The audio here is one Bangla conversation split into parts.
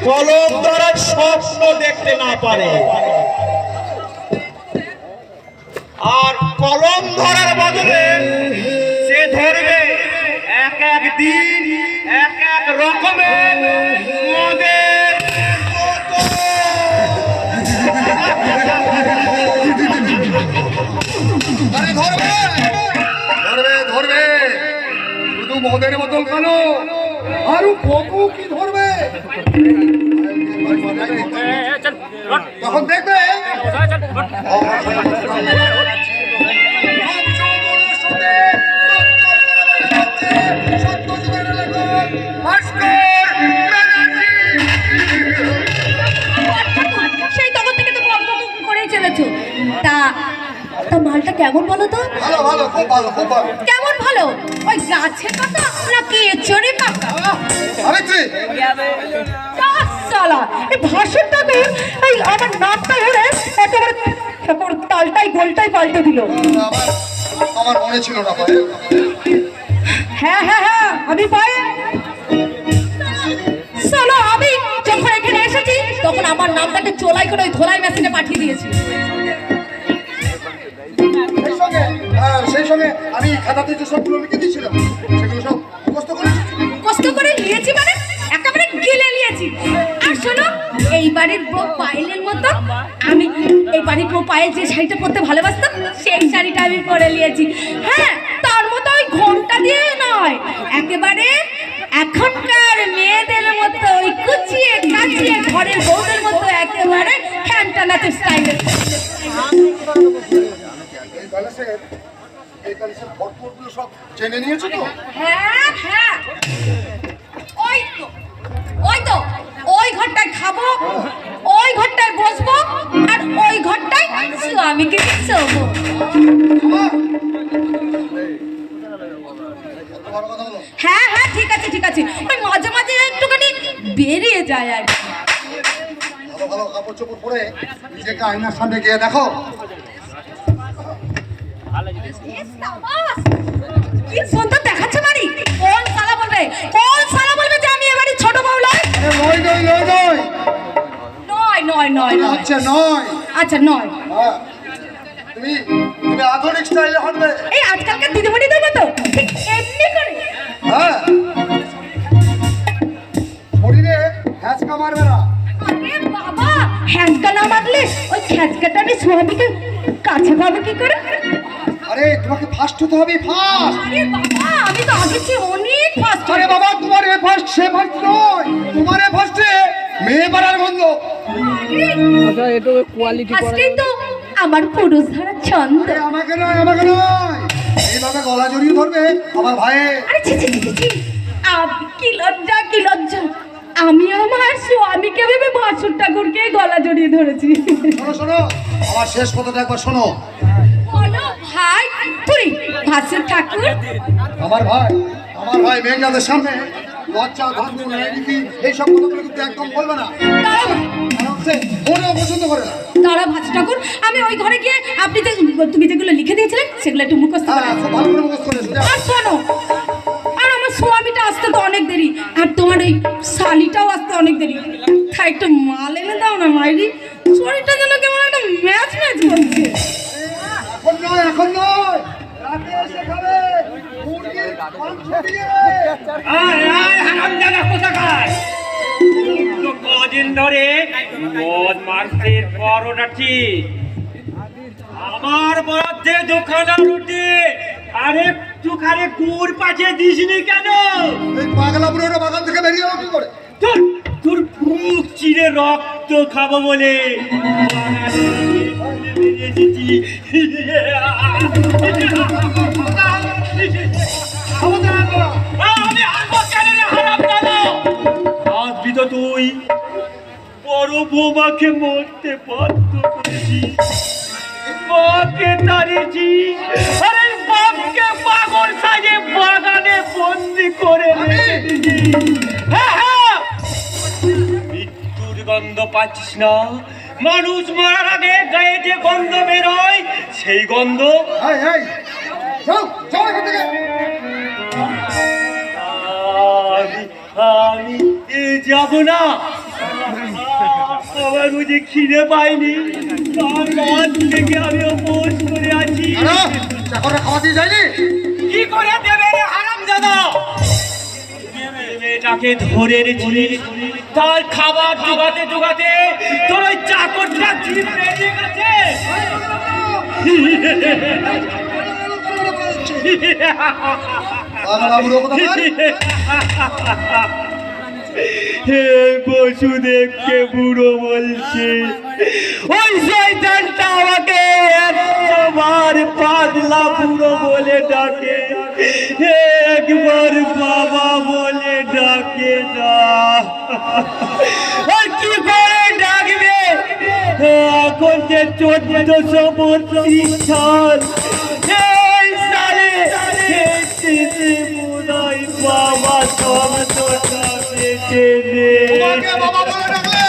কলম ধরার স্বপ্ন দেখতে না পারে, আর কলম ধরার বদলে সে ধরবে এক এক দিন এক এক রকমের মদের ধরবে ধরবে ধরবে, শুধু মদের বোতল কেন, আরো কত কি ধরবে। তখন দেখবে সেই তখন থেকে তো করেই চলেছো। তা তা মালটা কেমন বলো তো? ভালো ভালো, খুব ভালো, খুব ভালো। কেমন ভালো? ওই গাছের পাতা নাকি এচড়ে পাতা? সালা এই ভাষণটাকে এই আমার নাকটা ধরে একেবারে তালটাই গোলটাই পাল্টে দিল। আমার মনে ছিল না। হ্যাঁ হ্যাঁ হ্যাঁ, আমি পাই। চলো, আমি যখন এখানে এসেছি তখন আমার নামটাকে চোলাই করে ওই ধোলাই মেশিনে পাঠিয়ে দিয়েছি। সেই সঙ্গে আমি খাতাতে যে সবগুলো লিখে দিয়েছিলাম সেগুলো সব কষ্ট করে নিয়েছি, মানে একেবারে গিলে নিয়েছি। আর শোনো, এই বাড়ির বউ পায়েলের মতো আমি এই বাড়ির বউ পায়েল যে শাড়িটা পরতে ভালোবাসতাম সেই শাড়িটা আমি পরে নিয়েছি। হ্যাঁ, তার মতো ওই ঘোমটা দিয়ে নয়, একেবারে এখনকার মেয়েদের মতো ওই কুচিয়ে কাচিয়ে ঘরের বউদের মতো একেবারে হ্যান্ডটা নাচের স্টাইলের। সব জেনে নিয়েছো তো? হ্যাঁ হ্যাঁ, ওই তো ওই তো ওই ঘরটায় খাবো, ওই ঘরটায় বসবো, আর ওই ঘরটায় স্বামীকে শোবো। হ্যাঁ হ্যাঁ, ঠিক আছে ঠিক আছে, ওই মাঝে মাঝে একটুখানি বেরিয়ে যায় আর কি। ভালো ভালো কাপড় চোপড় পরে নিজেকে আয়নার সামনে গিয়ে দেখো। কি সুন্দর দেখাচ্ছে বাড়ি। কোন শালা বলবে, কোন শালা বলবে যে আমি এবারে ছোট বউ নই? নয় নয় নয় নয় নয় নয় নয়, আচ্ছা নয়, আচ্ছা নয়। তুমি তুমি আধুনিক স্টাইলে হাঁটবে। এই আজকালকার দিদিমণিদের মতো ঠিক এমনি করে। হ্যাঁ, শরীরে হ্যাঁচকা মারবে না। আরে বাবা, হ্যাঁচকা না মারলে ওই খ্যাচকাটা আমি স্বামীকে কাছে পাবো কি করে? আরে তোমাকে ফার্স্ট হতে হবে, ফার্স্ট। আরে বাবা, আমি তো আগে চেয়ে অনেক ফার্স্ট। আরে বাবা, তোমার এ ফার্স্ট সে ফার্স্ট নয়, তোমার এ ফার্স্টে মেয়ে পাড়ার গন্ধ। আচ্ছা, এটা কোয়ালিটি ফার্স্টেই তো আমার পুরুষ ধরার ছন্দ। আমাকে নয়, আমাকে নয়, এইভাবে গলা জড়িয়ে ধরবে আমার ভাইয়ের। আরে ছি ছি ছি ছি, কি লজ্জা কি লজ্জা, আমি আমার স্বামীকে ভেবে বাসুর ঠাকুরকে গলা জড়িয়ে ধরেছি। শোনো শোনো, আমার শেষ কথাটা একবার শোনো। বলো ভাই, তুই বাসুর ঠাকুর? আমার ভাই মেঘনাদের সামনে লজ্জা ধর্ম ন্যায়নীতি এইসব কথাগুলো কিন্তু একদম বলবে না, কারণ সে মনেও পছন্দ করে না। তারা ভাসু ঠাকুর, আমি ওই ঘরে গিয়ে আপনি যে তুমি যেগুলো লিখে দিয়েছিলেন সেগুলো একটু মুখস্থ করে। খুব ভালো করে মুখস্থ করে সোজা। আর শোনো, আর আমার স্বামীটা আসতে তো অনেক দেরি, আর তোমার এই শালিটাও আসতে অনেক দেরি। তাই একটু মাল এনে দাও না মাইরি, শরীরটা যেন কেমন একটা ম্যাচ ম্যাচ করছে। এখন নয়, এখন নয়, রাতে এসে খাবে মুরগির মাংস দিয়ে। কদিন ধরে মদ মাংসের পরোটাটি আমার বরাদ্দে দুখানা রুটি আর একটুখানি গুড় পাঠিয়ে দিসনি কেন? এই পাগলা বুড়োটা বাগান থেকে বেরিয়ে এলো কি করে? তোর তোর বুক চিরে রক্ত খাবো বলে বেরিয়েছি। আমি আসবো কেন রে হারামজাদা? আসবি তো তুই, বড় বৌমাকে মরতে বাধ্য করেছিস, বাপকে তাড়িয়েছিস, আরে বাপকে পাগল সাজে বাগানে বন্দি করে রেখেছিস। হ্যাঁ হ্যাঁ, মৃত্যুর গন্ধ পাচ্ছিস না? মানুষ মরার আগে গায়ে যে গন্ধ বেরোয় সেই গন্ধ। এই এই যাও যাও এখান থেকে। আমি যাব না, আমার বুঝি খিদে পাইনি, তার রাত থেকে আমি উপোস করে আছি। চাকরটা খাওয়া দিয়ে যায়নি? কি করে দেবে রে হারামজাদা? মেয়েটাকে ধরে রেছি, তার খাবার জোগাতে জোগাতে তোর ওই চাকরটা জিভ বেরিয়ে গেছে। হে বসুদেবকে বুড়ো বলছে, ওই শয়তানটা আমাকে 100 বার পাগলা বুড়ো বলে ডাকে, একবার বাবা বলে ডাকে না। আর কি করে ডাকবে? এখন যে 1432 সাল, এই সালে বুড়াই বাবা শব্দটা বেঁচে তোমাকে বাবা বলে ডাকলে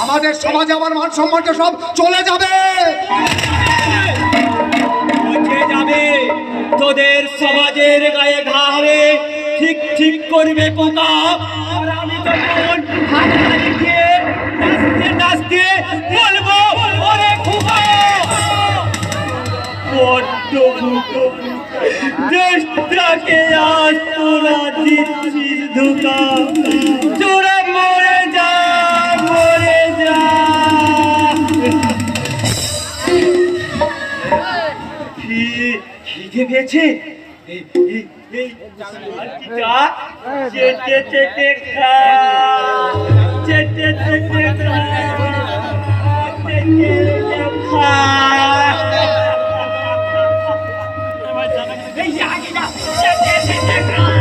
আমাদের সমাজে আমার মান সম্মানটা সব চলে যাবে। উঠে যাবে, তোদের সমাজের গায়ে ঘা হবে, ঠিক ঠিক করবে পোকা। আর আমি তখন হাততালি দিয়ে নাচতে নাচতে বলবো, ওরে খোকা বড্ড বুকো, দেশটাকে আজ তোরা দিচ্ছিস ধোকা, তোরা মরে যা, মরে যা। খিদে পেয়েছে, চেটে চেটে খা, চেটে চেটে খা, খা। চেটে চেটে খা।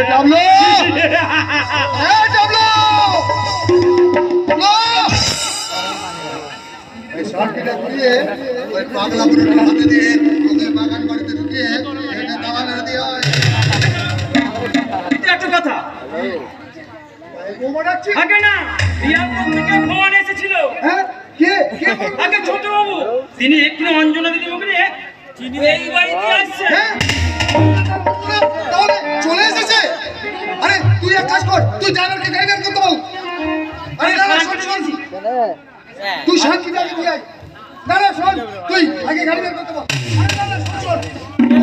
ডাবলু, ডাবলু, এই শার্টটা ঘুরিয়ে ওই পাগলা বুড়োটার হাতে দিয়ে ওকে বাগান বাড়িতে ঢুকিয়ে এটা দাওয়া না দিয়ে হয়। একটা কথা, আগে না রিয়াপুর থেকে ফোন এসেছিল। হ্যাঁ, কে কে? আগে ছোট বাবু, তিনি একটু অঞ্জনা দিদি ওখানে এই বাড়িতে আসছে। হ্যাঁ, তাহলে চলে এসেছে। আরে তুই এক কাজ কর, তুই ড্রাইভারকে গাড়ি বের করতে বল। আরে দাঁড়া, শোন শোন, তুই শান্তিতে আগে দিয়ে আয়। দাঁড়া শোন, তুই আগে গাড়ি বের করতে বল। আরে দাঁড়া, শোন শোন,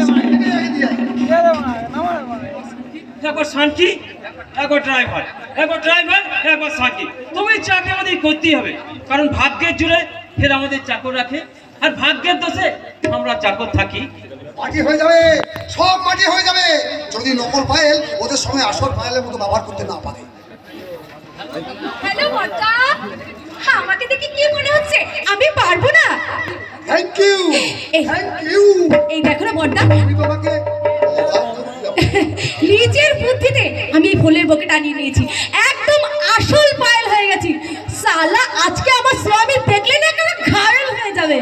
শান্তিতে আগে দিয়ে আয়। একবার শান্তি, একবার ড্রাইভার, একবার ড্রাইভার, একবার শান্তি। তুমি চাকরি আমাদের করতেই হবে, কারণ ভাগ্যের জোরে ফের আমাদের চাকর রাখে, আর ভাগ্যের দোষে আমরা চাকর থাকি। মাটি হয়ে যাবে, সব মাটি হয়ে যাবে যদি নকল ফাইল ওদের সঙ্গে আসল ফাইলের মতো ব্যবহার করতে না পারে। হ্যালো বর্দা, আমাকে দেখে কি মনে হচ্ছে আমি পারবো না? Thank you, thank you. এই দেখো না বর্দা, আমি তোমাকে নিজের বুদ্ধিতে আমি এই ফুলের বকেট আনিয়ে নিয়েছি, একদম আসল পায়েল হয়ে গেছি। সালা আজকে আমার স্বামী দেখলে না কেন ঘায়ল হয়ে যাবে।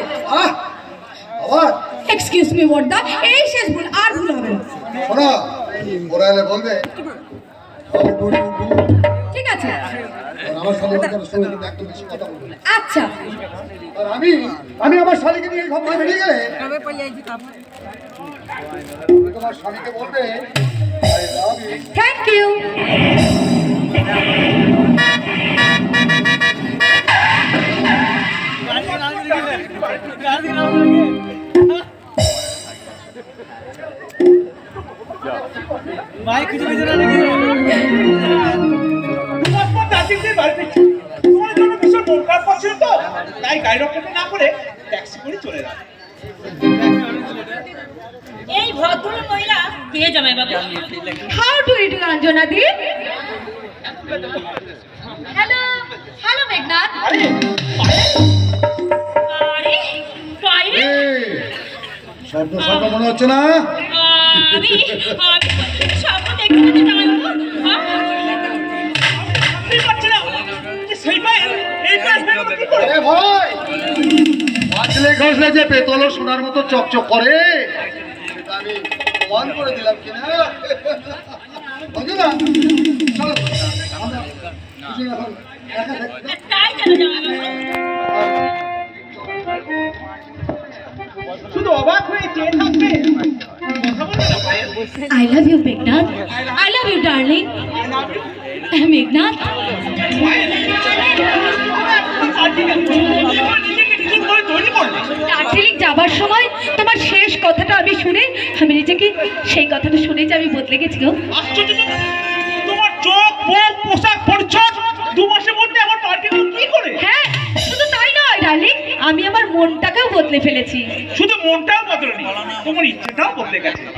আবার এক্সকিউজ মি বর্দা, এই শেষ ভুল, আর ভুল হবে না। শোনো, ওরা এলে বলবে ঠিক আছে? আমার সঙ্গে একদম বেশি কথা বলবে না। আচ্ছা, আর আমি আমার শালীকে নিয়ে সব বেরিয়ে গেলে তুমি তোমার স্বামীকে বলবে I love you। Thank you. তাই গাড়ি রক্ষা না করে ট্যাক্সি করে চলে যাবে। এই ভদ্র মহিলা কে জামাই বাবু? How do you do Anjana দি? Hello, hello Meghnath. আরে পাইরে শব্দ শব্দ মনে হচ্ছে না? আমি সব দেখতে পাচ্ছি জামাই বাবু। সেই পায়ে এই পায়ে কি করে? এ ভাই, বাজলে ঘষলে যে পেতল সোনার মতো চকচক করে, সেটা আমি প্রমাণ করে দিলাম কিনা? অঞ্জনা, চলো আমরা দুজনে এখন একা থাকি। তাই জানো জামাই বাবু? শুধু অবাক হয়ে চেয়ে থাকবে, কথা বলবে না পায়ের I love you, Meghnad. I love you, darling. Meghnad. Darjeeling যাবার সময় তোমার শেষ কথাটা আমি শুনে আমি নিজেকে সেই কথাটা শুনে যে আমি বদলে গেছি গো। আশ্চর্য তো। তোমার চোখ মুখ পোশাক পরিচ্ছদ 2 মাসের মধ্যে আমার পাল্টে গেল কি করে? হ্যাঁ, শুধু তাই নয় ডার্লিং, আমি আমার মনটাকেও বদলে ফেলেছি। শুধু মনটাও বদলানি, তোমার ইচ্ছেটাও বদলে গেছে।